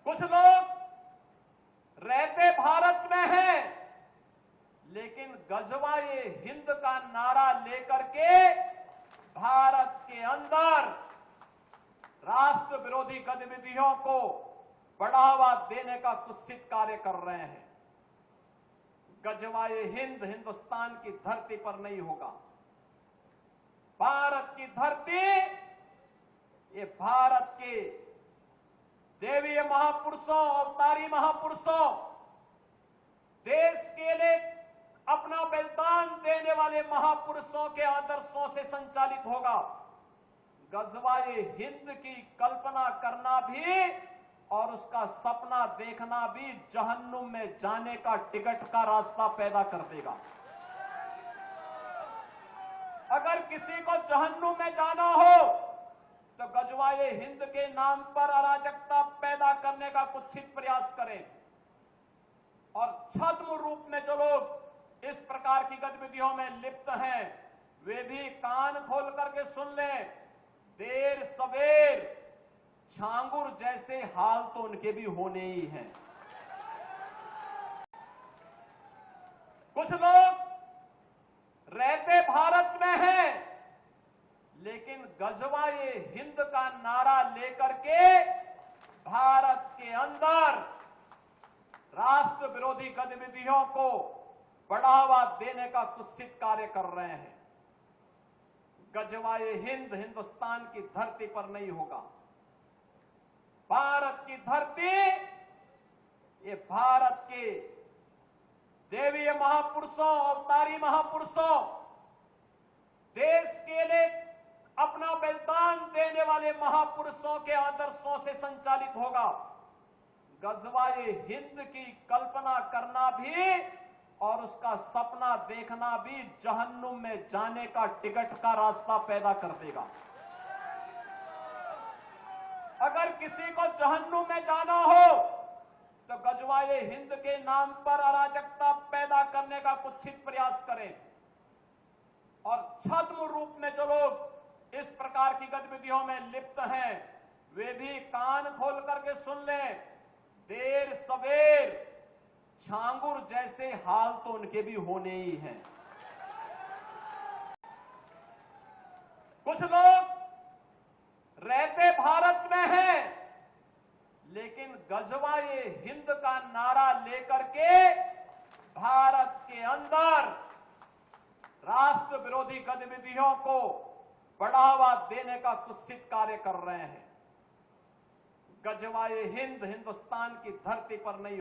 कुछ लोग रहते भारत में हैं, लेकिन गजवाए हिंद का नारा लेकर के भारत के अंदर राष्ट्र विरोधी गतिविधियों को बढ़ावा देने का कुत्सित कार्य कर रहे हैं। गजवाए हिंद हिंदुस्तान की धरती पर नहीं होगा। भारत की धरती, ये भारत के देवीय महापुरुषों, अवतारी महापुरुषों, देश के लिए अपना बलिदान देने वाले महापुरुषों के आदर्शों से संचालित होगा। गजवाए हिंद की कल्पना करना भी और उसका सपना देखना भी जहन्नुम में जाने का टिकट का रास्ता पैदा कर देगा। अगर किसी को जहन्नुम में जाना हो तो गजवाए हिंद के नाम पर अराजकता पैदा करने का कुत्सित प्रयास करें, और छद्म रूप में जो लोग इस प्रकार की गतिविधियों में लिप्त हैं वे भी कान खोल करके सुन लें। देर सवेर छांगुर जैसे हाल तो उनके भी होने ही हैं। कुछ लोग रहते भारत में हैं, लेकिन गजवाए हिंद का नारा लेकर के भारत के अंदर राष्ट्र विरोधी गतिविधियों को बढ़ावा देने का कुत्सित कार्य कर रहे हैं। गजवाए हिंद हिंदुस्तान की धरती पर नहीं होगा। भारत की धरती, ये भारत के देवीय महापुरुषों, अवतारी महापुरुषों, देश के लिए अपना बलिदान देने वाले महापुरुषों के आदर्शों से संचालित होगा। गजवाए हिंद की कल्पना करना भी और उसका सपना देखना भी जहन्नुम में जाने का टिकट का रास्ता पैदा कर देगा। अगर किसी को जहन्नुम में जाना हो तो गजवाए हिंद के नाम पर अराजकता पैदा करने का कुत्सित प्रयास करें, और छद्म रूप में जो लोग इस प्रकार की गतिविधियों में लिप्त हैं वे भी कान खोल करके सुन लें। देर सवेर छांगुर जैसे हाल तो उनके भी होने ही हैं। कुछ लोग रहते भारत में हैं, लेकिन गजवाए हिंद का नारा लेकर के भारत के अंदर राष्ट्र विरोधी गतिविधियों को बढ़ावा देने का कुत्सित कार्य कर रहे हैं। गजवाए हिंद हिंदुस्तान की धरती पर नहीं